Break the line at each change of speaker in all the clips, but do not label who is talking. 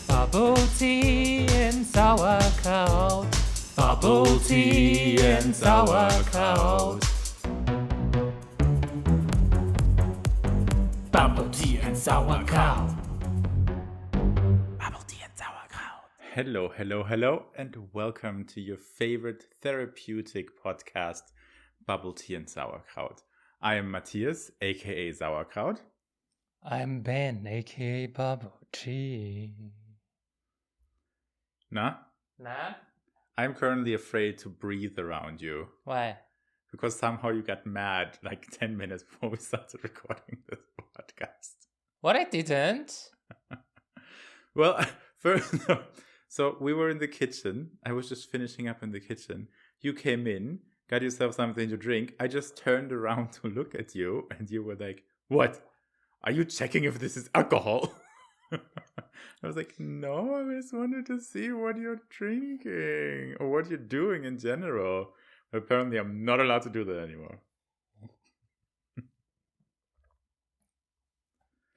Bubble tea and sauerkraut. Bubble tea and sauerkraut. Bubble tea and sauerkraut. Bubble tea and sauerkraut.
Hello, and welcome to your favorite therapeutic podcast, Bubble Tea and Sauerkraut. I am Matthias, aka Sauerkraut.
I'm Ben, aka Bubble tea.
Nah? I'm currently afraid to breathe around you.
Why?
Because somehow you got mad like 10 minutes before we started recording this podcast.
What, I didn't?
Well, first, so we were in the kitchen. I was just finishing up in the kitchen. You came in, got yourself something to drink. I just turned around to look at you, and you were like, "What? Are you checking if this is alcohol?" I was like, "No, I just wanted to see what you're drinking or what you're doing in general." But apparently, I'm not allowed to do that anymore.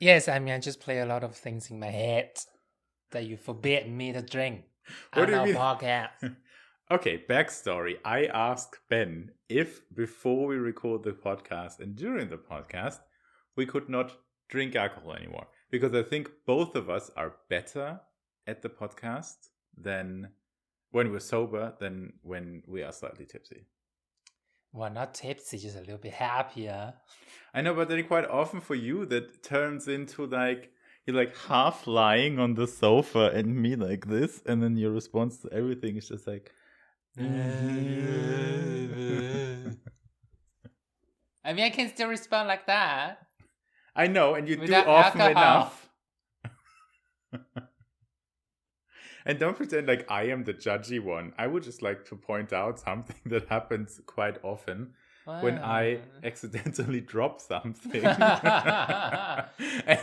Yes, I mean, I just play a lot of things in my head that you forbid me to drink
What
on
do you
our
mean?
podcast.
Okay, backstory. I asked Ben if before we record the podcast and during the podcast, we could not drink alcohol anymore. Because I think both of us are better at the podcast than when we're sober than when we are slightly tipsy.
Well, not tipsy, just a little bit happier.
I know, but then quite often for you that turns into like you're like half lying on the sofa and me like this, and then your response to everything is just like
I mean, I can still respond like that.
I know, and you
Without
do often
alcohol.
enough. And don't pretend like I am the judgy one. I would just like to point out something that happens quite often when I accidentally drop something. And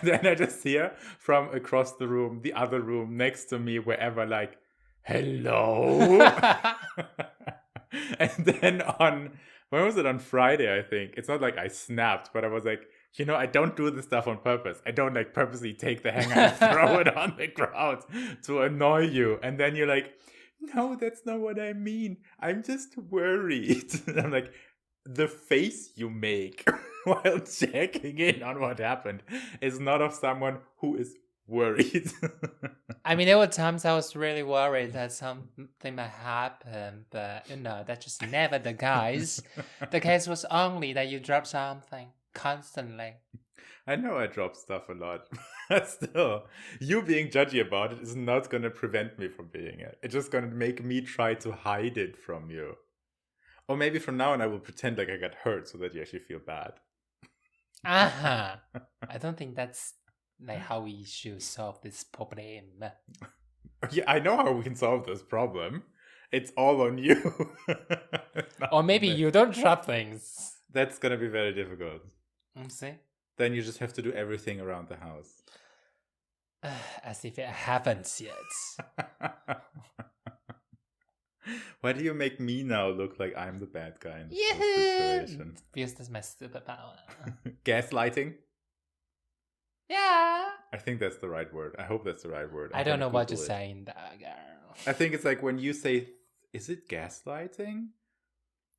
then I just hear from across the room, the other room, next to me, wherever, like, "Hello?" And then when was it? On Friday, I think. It's not like I snapped, but I was like, I don't do this stuff on purpose. I don't like purposely take the hanger and throw it on the ground to annoy you. And then you're like, "No, that's not what I mean. I'm just worried." And I'm like, the face you make while checking in on what happened is not of someone who is worried.
I mean, there were times I was really worried that something might happen, but that's just never the case. The case was only that you dropped something constantly.
I know I drop stuff a lot. But still, you being judgy about it is not going to prevent me from being it. It's just going to make me try to hide it from you. Or maybe from now on I will pretend like I got hurt so that you actually feel bad.
I don't think that's like how we should solve this problem.
Yeah, I know how we can solve this problem. It's all on you.
Or maybe you don't drop things.
That's going to be very difficult.
See?
Then you just have to do everything around the house.
As if it happens yet.
Why do you make me now look like I'm the bad guy in this whole situation?
Because that's my superpower.
Gaslighting?
Yeah.
I think that's the right word. I hope that's the right word.
I don't know what you're
Google it.
saying there, girl.
I think it's like when you say, is it gaslighting?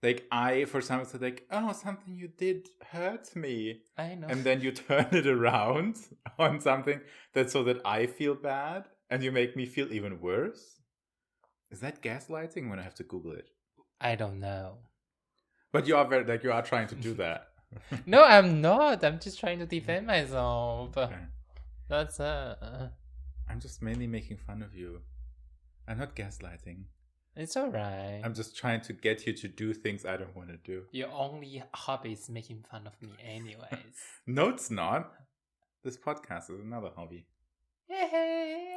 Like for example, said like, "Oh, something you did hurt me."
I know.
And then you turn it around on something that's so that I feel bad and you make me feel even worse. Is that gaslighting? When I have to Google it.
I don't know.
But you are trying to do that.
No, I'm not. I'm just trying to defend myself.
Okay.
That's
I'm just mainly making fun of you. I'm not gaslighting.
It's alright.
I'm just trying to get you to do things I don't want to do.
Your only hobby is making fun of me anyways.
No, it's not. This podcast is another hobby.
Yay!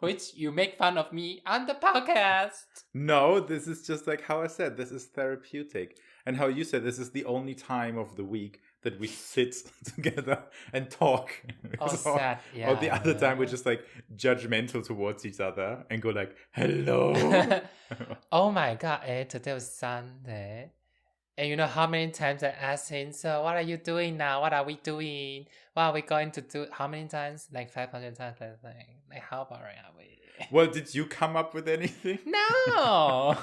Which you make fun of me on the podcast.
No, this is just like how I said, this is therapeutic. And how you said, this is the only time of the week that we sit together and talk.
Oh, sad. Yeah.
Or the other time we're just like judgmental towards each other and go like, "Hello."
Oh my god, today was Sunday. And you know how many times I asked him, so what are you doing now? What are we doing? What are we going to do? How many times? Like 500 times, I think. Like, how boring are we?
Well, did you come up with anything?
No!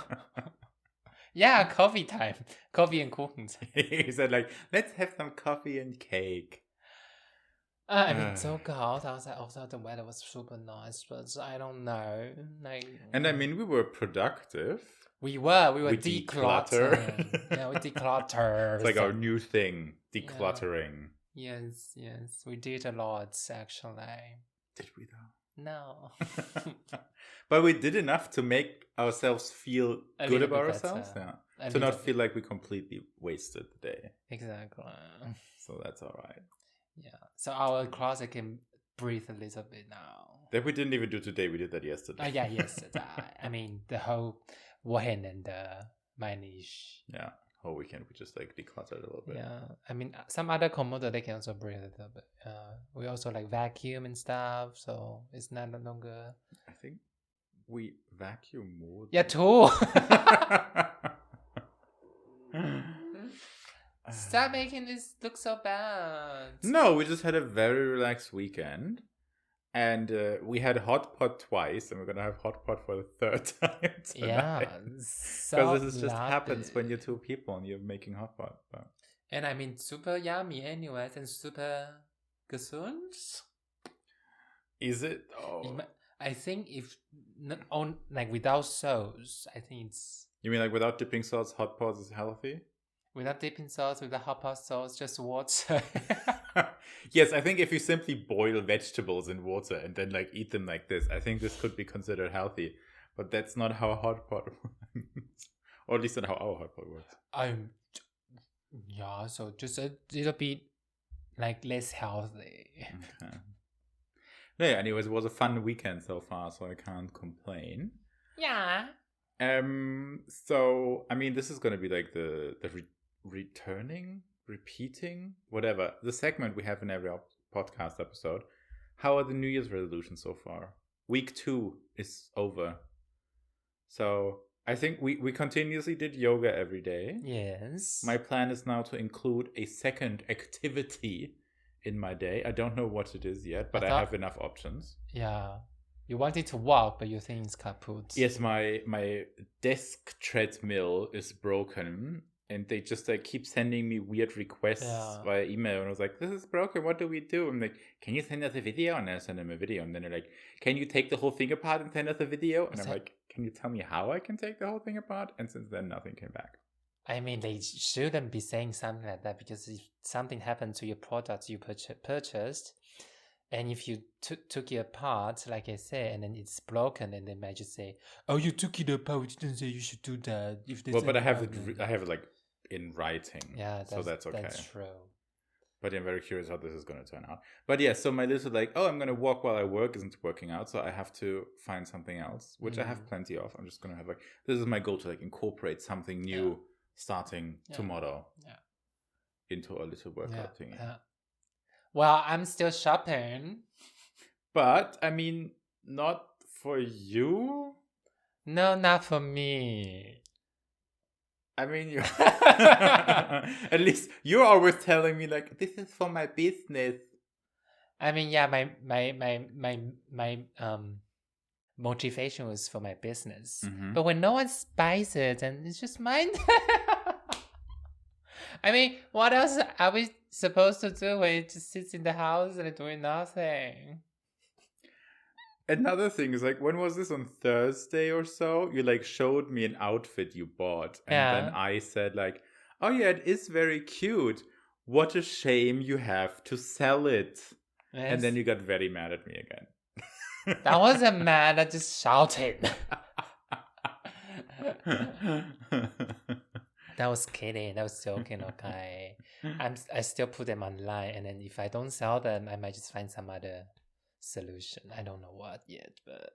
Yeah, coffee time. Coffee and Kuchen time.
He said, like, let's have some coffee and cake.
I mean, so cold. I was like, also the weather was super nice, but I don't know. Like,
And I mean, we were productive.
we were
We
decluttering. Yeah, we decluttered.
It's like our new thing, decluttering.
Yes, we did a lot actually.
Did we though?
No.
But we did enough to make ourselves feel
A
good
little
about
bit
ourselves.
better.
Yeah.
A
To not
little
feel
bit.
like we completely wasted the day.
Exactly.
So that's all right.
Yeah. So our closet can breathe a little bit now.
That we didn't even do today. We did that yesterday.
Oh yeah, yesterday. I mean, the whole weekend and the manish.
Yeah. Whole weekend we just like decluttered a little bit.
Yeah. I mean, some other commodity they can also breathe a little bit. We also like vacuum and stuff, so it's not no longer.
I think we vacuum more.
Yeah, too. Stop making this look so bad.
No, we just had a very relaxed weekend. And we had hot pot twice, and we're gonna have hot pot for the third time tonight.
Yeah,
Because this just happens when you're two people and you're making hot pot. But...
And I mean, super yummy anyways, and super gesund.
Is it? Oh.
I think if on like without sauce, I think it's
You mean like without dipping sauce, hot pot is healthy?
without dipping sauce, with the hot pot sauce, just water.
Yes, I think if you simply boil vegetables in water and then like eat them like this, I think this could be considered healthy. But that's not how a hot pot works. Or at least not how our hot pot works.
Yeah, so just a little bit like less healthy.
Okay. No, yeah, anyways, it was a fun weekend so far, so I can't complain.
Yeah.
So I mean, this is gonna be like the repeating, whatever the segment we have in every podcast episode. How are the New Year's resolutions so far? Week 2 is over, so I think we continuously did yoga every day.
Yes.
My plan is now to include a second activity in my day. I don't know what it is yet, but I have enough options.
Yeah. You wanted to walk, but you think it's kaput.
Yes, my desk treadmill is broken, and they just like keep sending me weird requests via email. And I was like, "This is broken. What do we do?" I'm like, "Can you send us a video?" And I send them a video, and then they're like, "Can you take the whole thing apart and send us a video?" And I'm like, "Can you tell me how I can take the whole thing apart?" And since then, nothing came back.
I mean, they shouldn't be saying something like that, because if something happened to your product you purchased, and if you took it apart, like I said, and then it's broken, and they might just say, "Oh, you took it apart. We didn't say you should do that." If
But I have it like in writing.
Yeah,
so that's okay.
That's true.
But I'm very curious how this is going to turn out. But yeah, so my list is like, oh, I'm going to walk while I work isn't working out, so I have to find something else, which I have plenty of. I'm just going to have like, this is my goal to like incorporate something new starting tomorrow into a little workout thingy.
Well, I'm still shopping.
But, I mean, not for you?
No, not for me.
I mean, you at least you're always telling me like, this is for my business.
I mean, yeah, my motivation was for my business.
Mm-hmm.
But when no one buys it, and it's just mine. I mean, what else are we supposed to do when it just sits in the house and doing nothing?
Another thing is like, when was this, on Thursday or so? You like showed me an outfit you bought, and then I said like, oh yeah, it is very cute. What a shame you have to sell it. Yes. And then you got very mad at me again.
That wasn't mad, I just shouted. That was kidding. That was joking. Okay, I still put them online, and then if I don't sell them, I might just find some other solution. I don't know what yet, but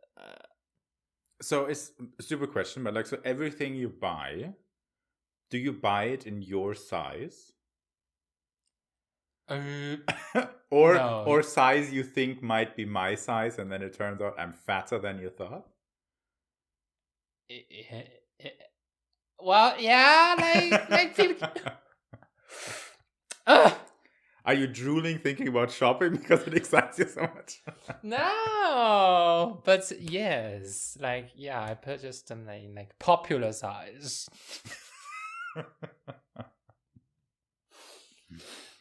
so it's a stupid question, but like, so everything you buy, do you buy it in your size? Or size you think might be my size, and then it turns out I'm fatter than you thought?
Well, yeah, like people. Ugh.
Are you drooling thinking about shopping because it excites you so much?
No, but yes, like yeah, I purchased them in like popular size.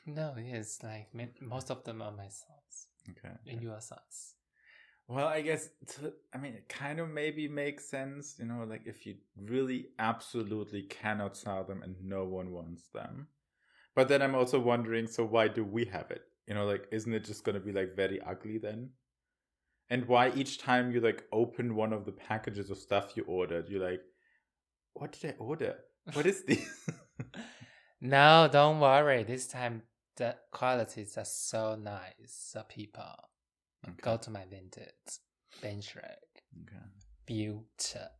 No, yes, like most of them are my size
Okay.
in your size.
Well, I guess, it kind of maybe makes sense, like if you really absolutely cannot sell them and no one wants them. But then I'm also wondering, so why do we have it? Like, isn't it just going to be like very ugly then? And why each time you like open one of the packages of stuff you ordered, you're like, what did I order? What is this?
No, don't worry. This time the qualities are so nice. So people go to my vintage bench rack.
Okay.
Beautiful.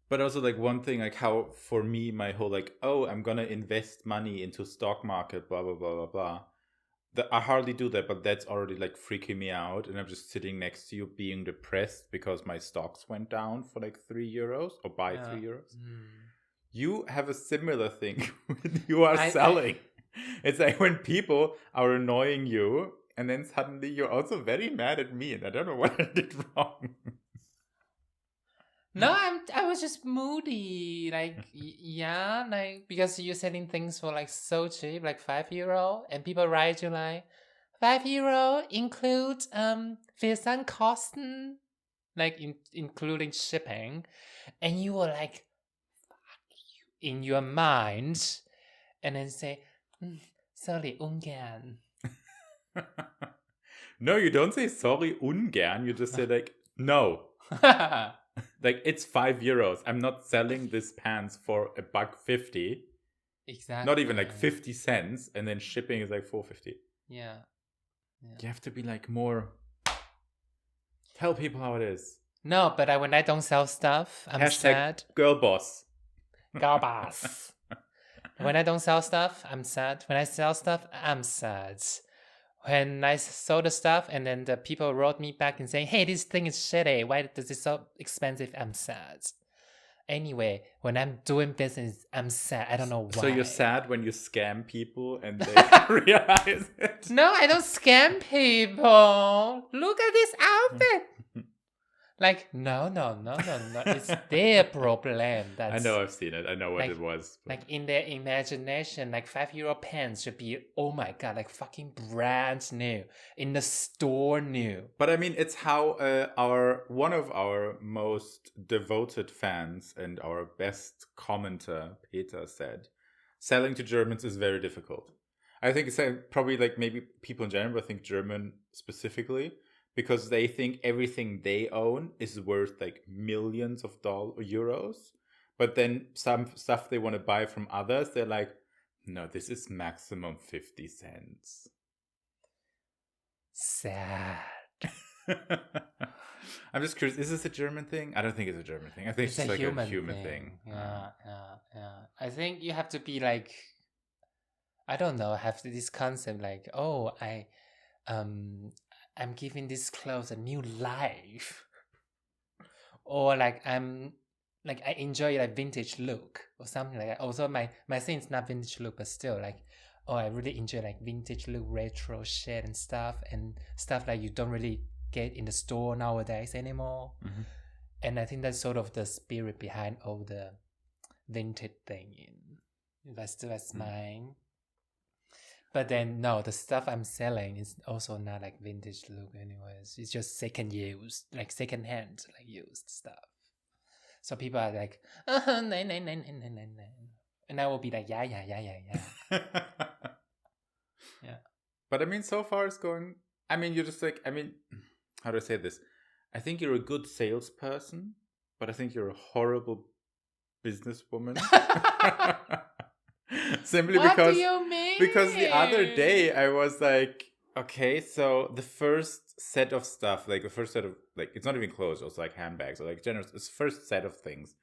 But also like one thing, like how for me, my whole like, oh, I'm gonna invest money into stock market, blah blah blah blah blah. I hardly do that, but that's already like freaking me out, and I'm just sitting next to you being depressed because my stocks went down for like €3 or by €3. You have a similar thing when you are selling. It's like when people are annoying you, and then suddenly you're also very mad at me, and I don't know what I did wrong.
No, I was just moody. Like yeah, like because you're selling things for like so cheap, like €5, and people write you like €5 includes Versandkosten, like including shipping, and you were like fuck you in your mind, and then say sorry, ungern.
No, you don't say sorry ungern. You just say like no. Like it's €5. I'm not selling this pants for $1.50.
Exactly.
Not even like 50 cents, and then shipping is like $4.50.
Yeah.
You have to be like more. Tell people how it is.
No, but when I don't sell stuff, I'm sad.
Girl boss.
Girl boss. When I don't sell stuff, I'm sad. When I sell stuff, I'm sad. When I sold the stuff and then the people wrote me back and saying, hey, this thing is shitty. Why is it so expensive? I'm sad. Anyway, when I'm doing business, I'm sad. I don't know why.
So you're sad when you scam people and they realize it?
No, I don't scam people. Look at this outfit. Like, no. It's their problem.
I know, I've seen it. I know what it was.
But. Like, in their imagination, like €5 pants should be, oh my God, like fucking brand new. In the store new.
But I mean, it's how one of our most devoted fans and our best commenter, Peter, said, selling to Germans is very difficult. I think it's probably like maybe people in general, but I think German specifically, because they think everything they own is worth like millions of euros. But then some stuff they want to buy from others, they're like, no, this is maximum 50 cents.
Sad.
I'm just curious, is this a German thing? I don't think it's a German thing. I think it's just like a human thing.
Yeah. I think you have to be like, I don't know, have this concept like, oh, I'm giving this clothes a new life. Or like I enjoy like vintage look or something like that. Also my thing is not vintage look, but still like, oh, I really enjoy like vintage look, retro shit and stuff like you don't really get in the store nowadays anymore. Mm-hmm. And I think that's sort of the spirit behind all the vintage thing. That's mine. But then, no, the stuff I'm selling is also not like vintage look anyways. It's just second use, like second hand, like used stuff. So people are like, no. And I will be like, yeah. Yeah.
But I mean, so far it's going, I mean, you're just like, I mean, how do I say this? I think you're a good salesperson, but I think you're a horrible businesswoman. Simply
what
because
do you mean?
Because the other day I was like, okay, so the first set of stuff, like the first set of like, it's not even clothes, it was like handbags or like generous. This first set of things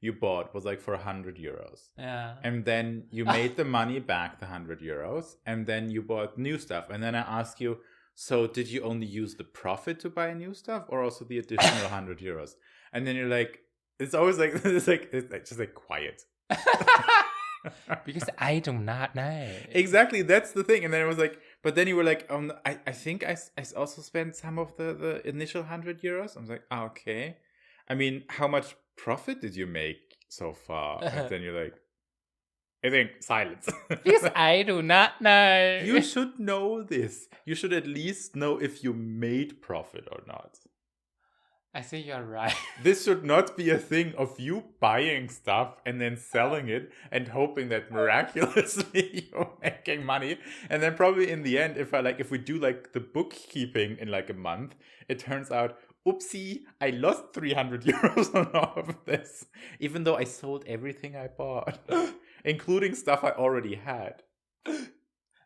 you bought was like for €100.
Yeah.
And then you made the money back, the €100, and then you bought new stuff. And then I ask you, so did you only use the profit to buy new stuff or also the additional €100? And then you're like, It's always like it's just like quiet.
Because I do not know.
Exactly, that's the thing. And then it was like, but then you were like, I think I also spent some of the initial €100. I was like, okay. I mean, how much profit did you make so far? And then you're like, I think silence.
Because I do not know.
You should know this. You should at least know if you made profit or not.
I think you're right.
This should not be a thing of you buying stuff and then selling it and hoping that miraculously you're making money. And then probably in the end, if we do like the bookkeeping in like a month, it turns out, oopsie, I lost €300 on all of this, even though I sold everything I bought, including stuff I already had.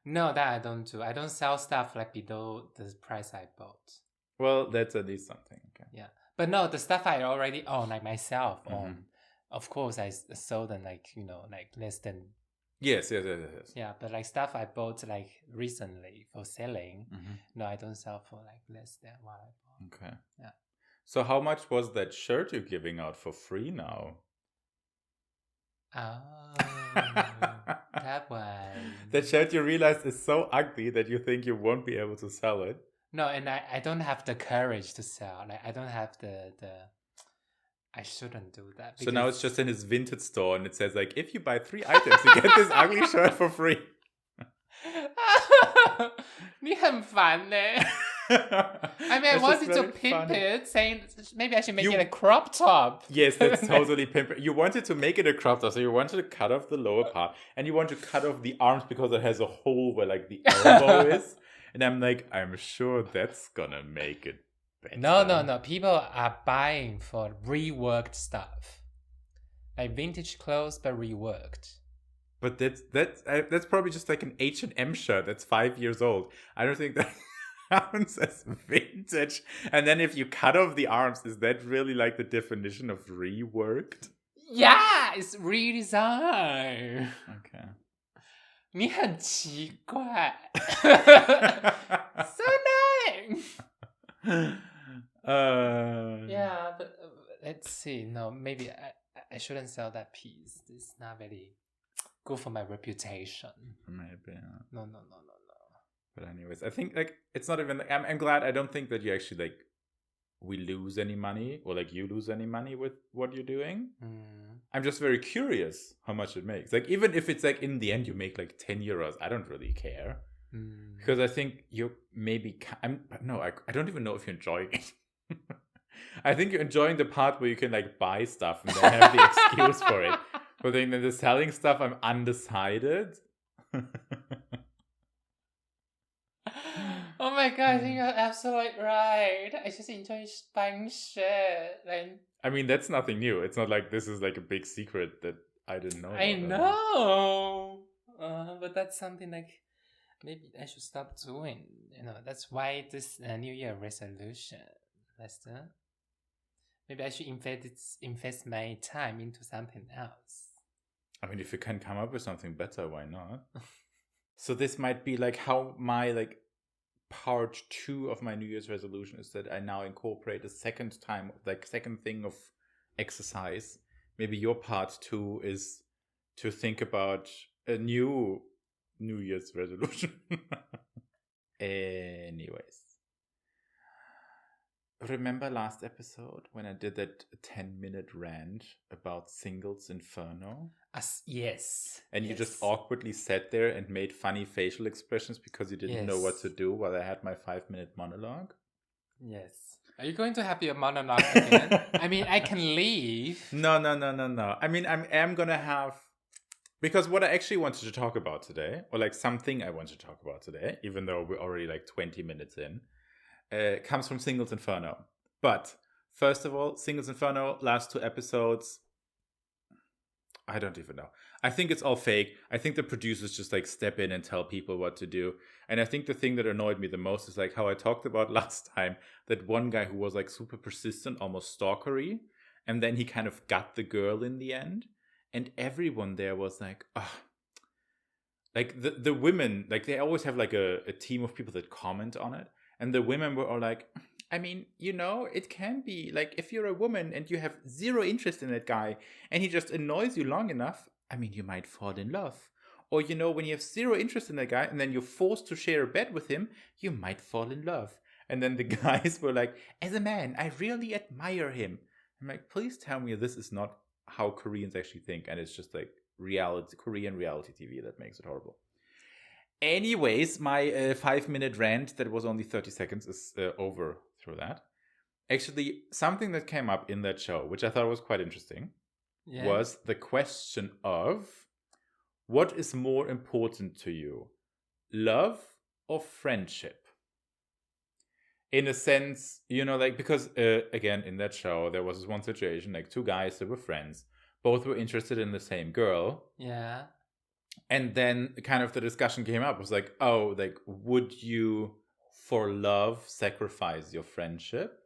No, that I don't do. I don't sell stuff like below the price I bought.
Well, that's at least something. Okay.
Yeah. But no, the stuff I already own, like myself own, of course I sold them like, like less than.
Yes.
Yeah, but like stuff I bought like recently for selling, no, I don't sell for like less than what I bought.
Okay.
Yeah.
So how much was that shirt you're giving out for free now?
Oh, that one.
That shirt you realize is so ugly that you think you won't be able to sell it.
No, and I don't have the courage to sell. Like I don't have the I shouldn't do that.
So now it's just in his vintage store and it says like, if you buy 3 items, you get this ugly shirt for free.
你很烦呢。I mean, I wanted to pimp it, saying maybe I should make it a crop top.
Yes, that's totally pimp. You wanted to make it a crop top, so you wanted to cut off the lower part, and you want to cut off the arms because it has a hole where like the elbow is. And I'm like, I'm sure that's gonna make it better.
No. People are buying for reworked stuff, like vintage clothes but reworked.
But that's probably just like an H&M shirt that's 5 years old. I don't think that counts as vintage. And then if you cut off the arms, is that really like the definition of reworked?
Yeah, it's redesigned.
Okay.
你很奇怪。So nice. Yeah, but let's see. No, maybe I shouldn't sell that piece. It's not very good for my reputation.
Maybe.
No.
But anyways, I think like it's not even. I'm glad. I don't think that you actually like we lose any money or like you lose any money with what you're doing. I'm just very curious how much it makes. Like even if it's like in the end you make like €10, I don't really care because I think you maybe. I don't even know if you're enjoying it. I think you're enjoying the part where you can like buy stuff and then have the excuse for it. But then the selling stuff, I'm undecided.
Oh my god, I think you're absolutely right. I just enjoy buying shit.
I mean, that's nothing new. It's not like this is like a big secret that I didn't know.
I know. But that's something like maybe I should stop doing. That's why this New Year resolution, Lester. Maybe I should invest my time into something else.
I mean, if you can come up with something better, why not? So this might be like how my like part 2 of my New Year's resolution is that I now incorporate a second thing of exercise. Maybe your part 2 is to think about a new New Year's resolution. Anyways. Remember last episode when I did that 10-minute rant about Singles Inferno?
Yes.
And you just awkwardly sat there and made funny facial expressions because you didn't know what to do while I had my 5-minute monologue?
Yes. Are you going to have your monologue again? I mean, I can leave.
No. I mean, I'm going to have... Because what I actually wanted to talk about today, or like something I want to talk about today, even though we're already like 20 minutes in, comes from Singles Inferno. But first of all, Singles Inferno, last 2 episodes, I don't even know. I think it's all fake. I think the producers just like step in and tell people what to do. And I think the thing that annoyed me the most is like how I talked about last time, that one guy who was like super persistent, almost stalkery, and then he kind of got the girl in the end. And everyone there was like, oh. Like the women, like they always have like a team of people that comment on it. And the women were all like, I mean, it can be like if you're a woman and you have zero interest in that guy and he just annoys you long enough, I mean, you might fall in love. Or, when you have zero interest in that guy and then you're forced to share a bed with him, you might fall in love. And then the guys were like, as a man, I really admire him. I'm like, please tell me this is not how Koreans actually think. And it's just like Korean reality TV that makes it horrible. Anyways, my 5-minute rant that was only 30 seconds is over through that. Actually, something that came up in that show, which I thought was quite interesting, was the question of what is more important to you, love or friendship? In a sense, because again, in that show, there was this one situation, like two guys that were friends, both were interested in the same girl.
Yeah.
And then kind of the discussion came up. It was like, oh, like, would you, for love, sacrifice your friendship?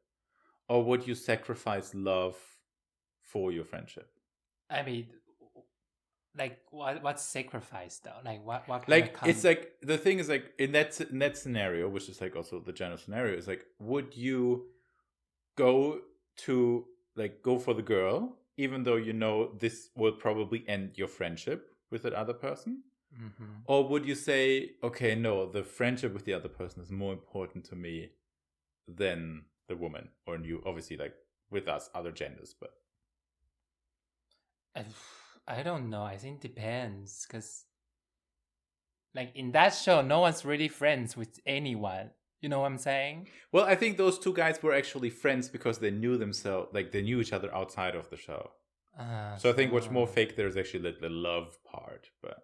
Or would you sacrifice love for your friendship?
I mean, like, what's sacrifice, though? Like, what kind
like,
of
it's like, the thing is, like, in that scenario, which is, like, also the general scenario, is, like, would you go for the girl, even though this will probably end your friendship with that other person?
Mm-hmm.
Or would you say, okay, no, the friendship with the other person is more important to me than the woman? Or you, obviously, like, with us, other genders, but...
I don't know. I think it depends. Because, like, in that show, no one's really friends with anyone. You know what I'm saying?
Well, I think those two guys were actually friends because they knew themselves, like, they knew each other outside of the show. So I think what's more fake there is actually the love part, but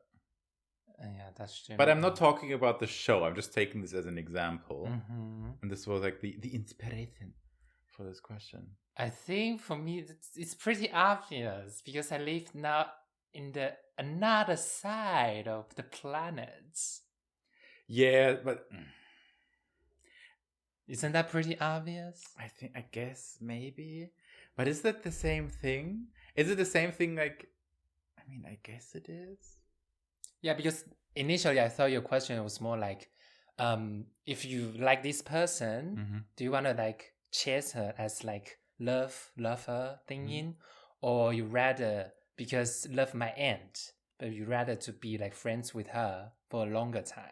yeah, that's true.
But I'm not talking about the show. I'm just taking this as an example,
and
this was like the inspiration for this question.
I think for me it's pretty obvious because I live now in the another side of the planet.
Yeah, but
isn't that pretty obvious?
I guess maybe, but is that the same thing? Is it the same thing? Like, I mean, I guess it is.
Yeah, because initially I thought your question was more like, if you like this person, do you want to like chase her as like love her thinking, or you rather because love might end, but you rather to be like friends with her for a longer time?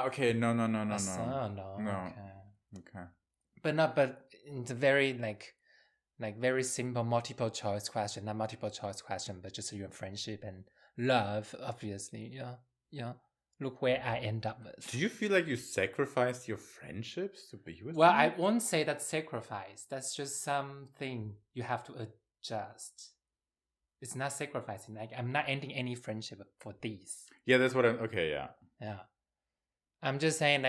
Okay, no. Okay.
But it's a very like very simple multiple choice question, not multiple choice question, but just your friendship and love, obviously. Yeah. Look where I end up with.
Do you feel like you sacrificed your friendships to be with
Well,
them?
I won't say that's sacrifice. That's just something you have to adjust. It's not sacrificing. Like, I'm not ending any friendship for these.
Yeah, that's what I'm... Okay, yeah.
Yeah. I'm just saying,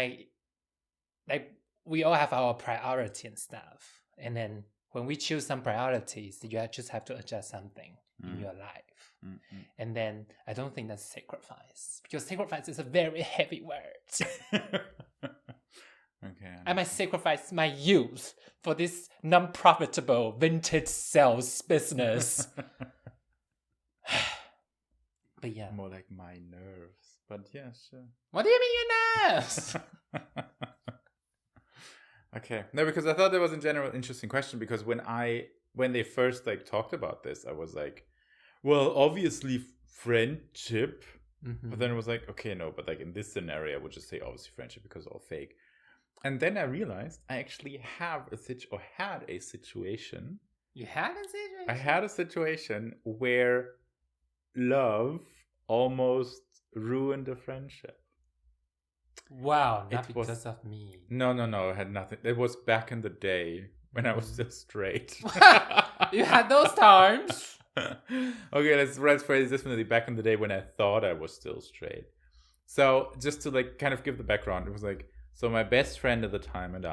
like we all have our priority and stuff. And then when we choose some priorities, you just have to adjust something in your life. And then I don't think that's sacrifice, because sacrifice is a very heavy word.
Okay.
I might sacrifice my youth for this non-profitable vintage sales business. But yeah.
More like my nerves. But yeah, sure.
What do you mean your nerves?
Okay. No, because I thought that was in general an interesting question, because when they first like talked about this, I was like, well, obviously friendship. But then it was like, okay, no, but like in this scenario, I would just say obviously friendship because it's all fake. And then I realized I actually had a situation.
You had a situation?
I had a situation where love almost ruined a friendship.
Wow, not because of me.
No, it had nothing. It was back in the day when I was still straight.
You had those times?
Okay, let's phrase this differently. Back in the day when I thought I was still straight. So just to like kind of give the background, it was like, so my best friend at the time and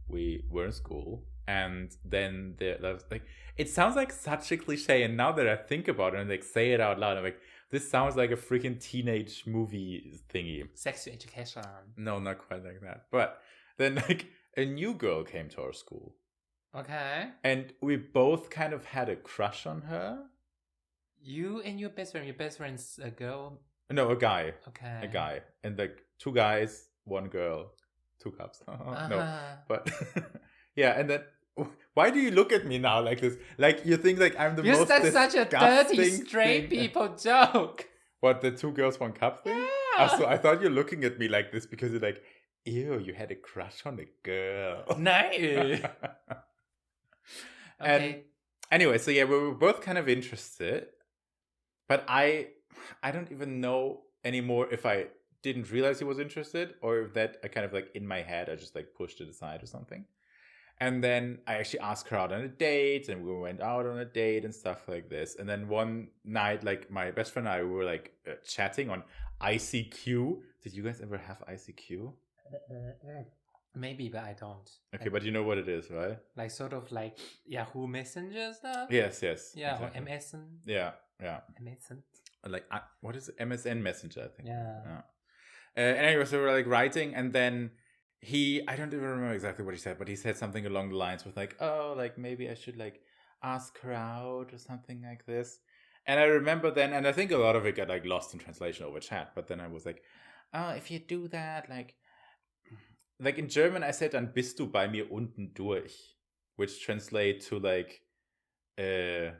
we were in school, and then there was like, it sounds like such a cliche, and now that I think about it and like say it out loud, I'm like, this sounds like a freaking teenage movie thingy.
Sex education.
No, not quite like that. But then like a new girl came to our school.
Okay.
And we both kind of had a crush on her.
You and your best friend's a girl?
No, a guy.
Okay.
A guy. And like two guys, one girl. 2 cups. No,
Uh-huh.
but yeah, and then why do you look at me now like this? Like you think like I'm the
Because
most
that's such a dirty
disgusting
straight
thing.
people joke.
What, the 2 girls 1 cup thing?
Yeah.
So I thought you're looking at me like this because you're like, ew, you had a crush on a girl.
No.
And
Okay.
anyway, so yeah, we were both kind of interested, but I don't even know anymore if I didn't realize he was interested or if that I kind of like in my head I just like pushed it aside or something. And then I actually asked her out on a date, and we went out on a date and stuff like this. And then one night, like my best friend and I, we were like chatting on ICQ. Did you guys ever have ICQ?
Maybe, but I don't.
Okay,
Like,
but you know what it is, right?
like sort of like Yahoo Messenger stuff.
Yes.
Yeah,
exactly.
or MSN.
Yeah.
MSN.
Like what is it? MSN Messenger, I think.
Yeah.
And anyway, so we were like writing, and then I don't even remember exactly what he said, but he said something along the lines with like, oh, like maybe I should like ask her out or something like this. And I remember then, and I think a lot of it got like lost in translation over chat, but then I was like, oh, if you do that, like in German I said dann bist du bei mir unten durch, which translate to like I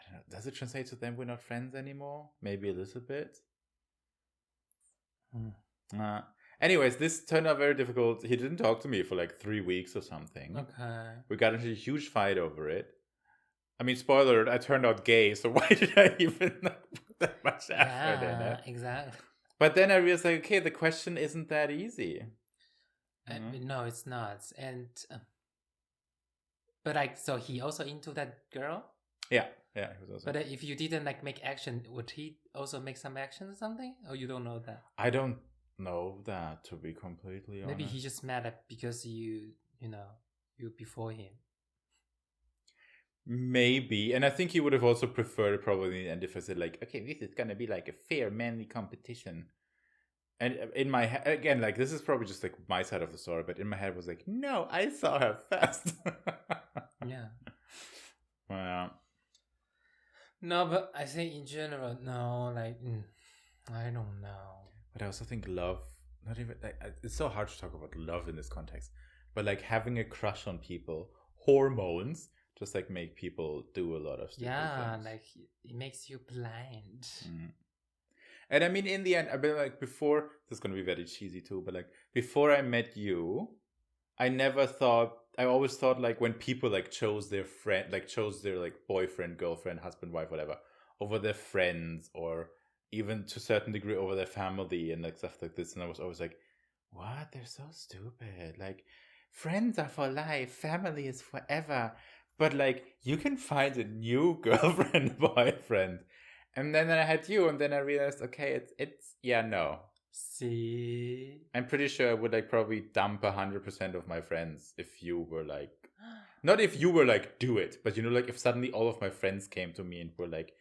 don't know, does it translate to then we're not friends anymore? Maybe a little bit. Anyways, this turned out very difficult. He didn't talk to me for like 3 weeks or something.
Okay.
We got into a huge fight over it. I mean, spoiler, I turned out gay, so why did I even put that much effort in it?
Exactly.
But then I realized, like, okay, the question isn't that easy.
No, it's not. And but like, so he also into that girl?
Yeah, he was also.
But if you didn't like make action, would he also make some action or something? Or you don't know that?
I don't know that, to be completely honest.
Maybe he just mad at because you before him.
Maybe, and I think he would have also preferred it probably in the end if I said like, okay, this is gonna be like a fair manly competition. And in my head, again, like this is probably just like my side of the story, but in my head was like, no, I saw her first.
Yeah.
Well,
no, but I think in general, no, like I don't know.
But I also think love, not even like, it's so hard to talk about love in this context, but like having a crush on people, hormones just like make people do a lot of stupid things.
Like it makes you blind.
And I mean, in the end, I've been like before. This is gonna be very cheesy too, but like before I met you, I always thought like when people like chose their friend, like chose their like boyfriend, girlfriend, husband, wife, whatever, over their friends or even to a certain degree over their family and like stuff like this. And I was always like, what? They're so stupid. Like friends are for life, family is forever. But like you can find a new girlfriend, boyfriend. And then I had you, and then I realized, okay, it's no.
See,
I'm pretty sure I would like probably dump 100% of my friends if you were like, not if you were like, do it, but you know, like if suddenly all of my friends came to me and were like,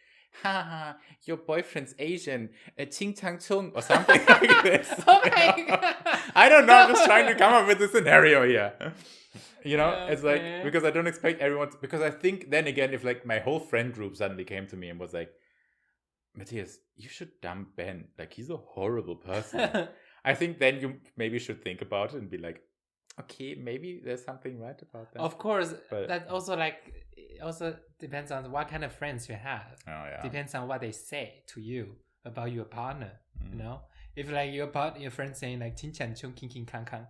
haha, your boyfriend's Asian, Ching Tang Chung, or something like this.
Oh my God.
I don't know, I'm just trying to come up with a scenario here. You know,
Okay.
It's like, because I don't expect everyone to, because I think then again, if like my whole friend group suddenly came to me and was like, Matthias, you should dump Ben. Like, he's a horrible person. I think then you maybe should think about it and be like, okay, maybe there's something right about that.
Of course,
but
that also depends on what kind of friends you have.
Oh yeah.
Depends on what they say to you about your partner. You know, if like your friend saying like "Ting Chan Chung King King Kang Kang,"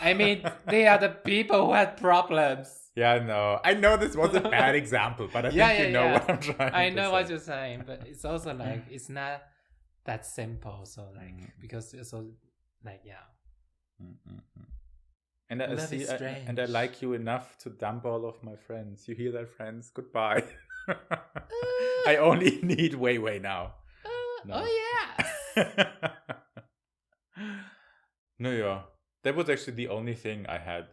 I mean, they are the people who had problems.
Yeah, no, I know this was a bad example, but I think you know what I'm trying.
I know
to
what
say.
you're saying, but it's also like it's not that simple. So like because it's also like
And I see, and I like you enough to dump all of my friends. You hear that, friends? Goodbye. I only need Wei now. No.
Oh yes.
No, yeah. That was actually the only thing I had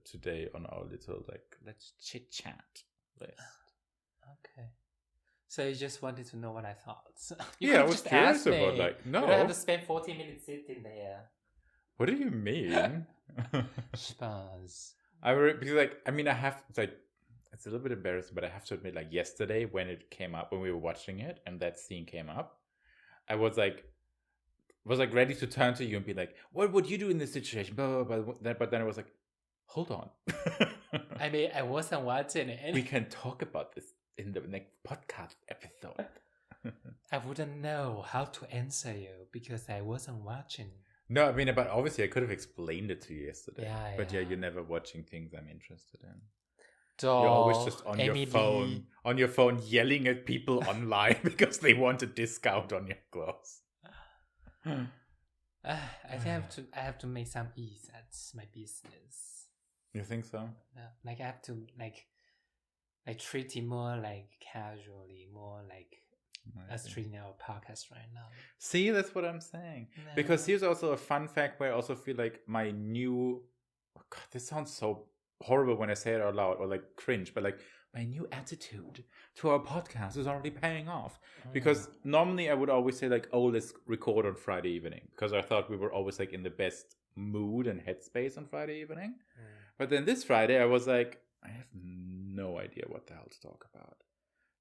today on our little like let's chit chat list.
Okay. So you just wanted to know what I thought.
I was curious about like no.
You don't have to spend 40 minutes sitting there.
What do you mean?
Spaz.
Because like I mean I have like it's a little bit embarrassing, but I have to admit like yesterday when it came up when we were watching it and that scene came up, I was like was like ready to turn to you and be like, "What would you do in this situation?" Blah, blah, blah. But then I was like, "Hold on."
I mean, I wasn't watching it.
We can talk about this in the next podcast episode.
I wouldn't know how to answer you because I wasn't watching.
No, I mean, but obviously I could have explained it to you yesterday.
Yeah,
But
yeah.
you're never watching things I'm interested in.
You're
always just on your phone yelling at people online because they want a discount on your clothes.
I think I have to make some ease at my business.
You think so?
Yeah, like I have to like treat it more like casually, more like us treating our podcast right now.
See, that's what I'm saying.
No.
Because here's also a fun fact where I also feel like my new... Oh God, this sounds so horrible when I say it out loud or like cringe, but like my new attitude to our podcast is already paying off. Because normally I would always say like, oh, let's record on Friday evening. Because I thought we were always like in the best mood and headspace on Friday evening. But then this Friday I was like, I have no idea what the hell to talk about.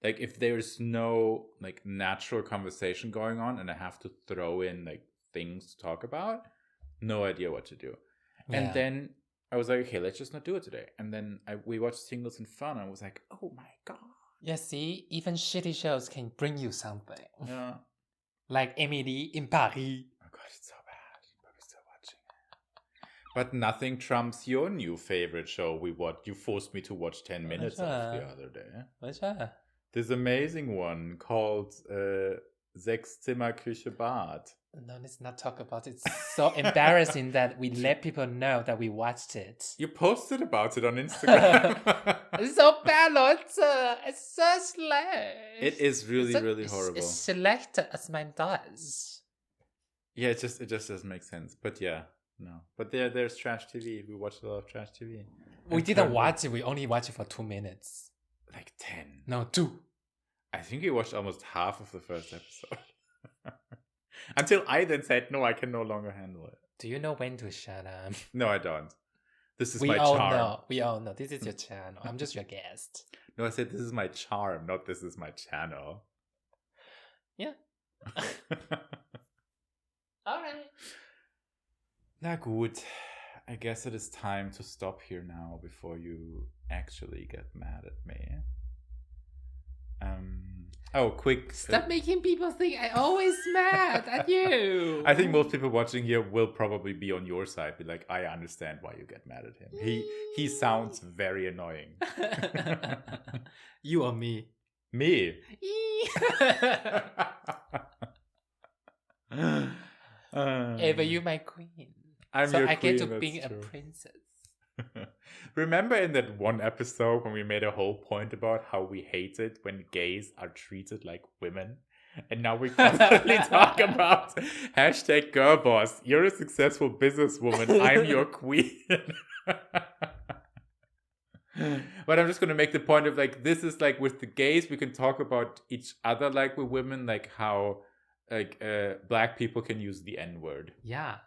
Like if there's no like natural conversation going on and I have to throw in like things to talk about, no idea what to do. Yeah. And then I was like, okay, let's just not do it today. And then we watched Singles and Fun and I was like, oh my God.
Yeah, see, even shitty shows can bring you something.
Yeah.
Like Emily in Paris.
Oh God, it's so bad. But we're still watching it. But nothing trumps your new favorite show we watched. You forced me to watch 10 minutes of the other day.
What's that?
This amazing one called Sechs Zimmer Küche Bad.
No, let's not talk about it. It's so embarrassing that we let people know that we watched it.
You posted about it on Instagram.
It's so bad, it's so slash.
It is really horrible.
It's selected as mine does.
Yeah, it just doesn't make sense. But yeah, no. But there's trash TV. We watched a lot of trash TV.
We didn't watch it. We only watched it for 2 minutes.
Like 10.
No, 2.
I think we watched almost half of the first episode. Until I then said, no, I can no longer handle it.
Do you know when to shut up?
No, I don't. This is my charm.
We all know. This is your channel. I'm just your guest.
No, I said this is my charm, not this is my channel.
Yeah. All right.
Na gut. I guess it is time to stop here now before you actually get mad at me. Quick.
Stop making people think I always mad at you.
I think most people watching here will probably be on your side. Be like, I understand why you get mad at him. He sounds very annoying.
You or me?
Me.
Eva, you my queen.
I'm your queen.
I get to be a princess.
Remember in that one episode when we made a whole point about how we hate it when gays are treated like women? And now we constantly talk about #girlboss. You're a successful businesswoman. I'm your queen. But I'm just going to make the point of like, this is like with the gays, we can talk about each other like with women, like how like black people can use the N-word.
Yeah.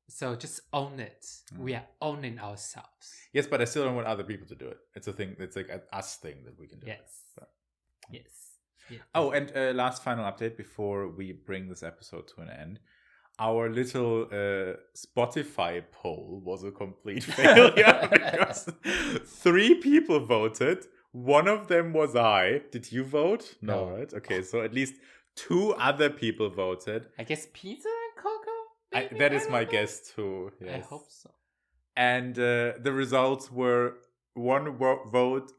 So just own it. We are owning ourselves.
Yes, but I still don't want other people to do it. It's a thing. It's like an us thing that we can do.
Yes.
So.
Yes. Yeah.
Oh, and last final update before we bring this episode to an end. Our little Spotify poll was a complete failure because 3 people voted. One of them was I. Did you vote? No, right? Okay, so at least 2 other people voted.
I guess Peter and Coco?
That is my guess too. Yes.
I hope so.
And the results were one vote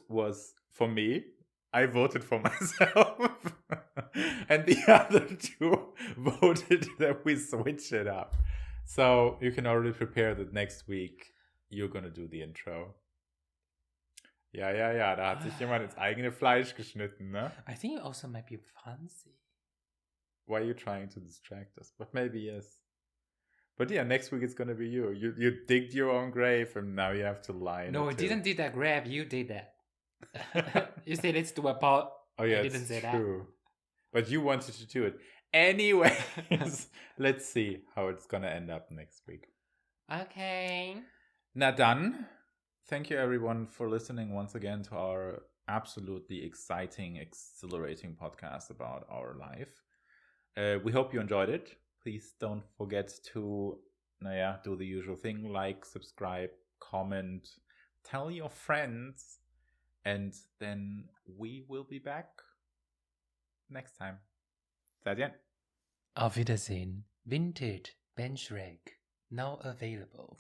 was for me. I voted for myself. And the other 2 voted that we switch it up. So you can already prepare that next week you're going to do the intro. Ja, da hat sich jemand ins eigene Fleisch geschnitten, ne?
I think you also might be fancy.
Why are you trying to distract us? But maybe yes. But yeah, next week it's gonna be you. You digged your own grave and now you have to lie.
No, I didn't do that grave. You did that. You said let's do a part.
Oh yeah,
I didn't say
true. That. But you wanted to do it. Anyways, let's see how it's gonna end up next week.
Okay.
Na dann, thank you everyone for listening once again to our absolutely exciting, exhilarating podcast about our life. We hope you enjoyed it. Please don't forget to do the usual thing, like, subscribe, comment, tell your friends, and then we will be back next time. 再见.
Auf Wiedersehen. Vintage Bench Rag. Now available.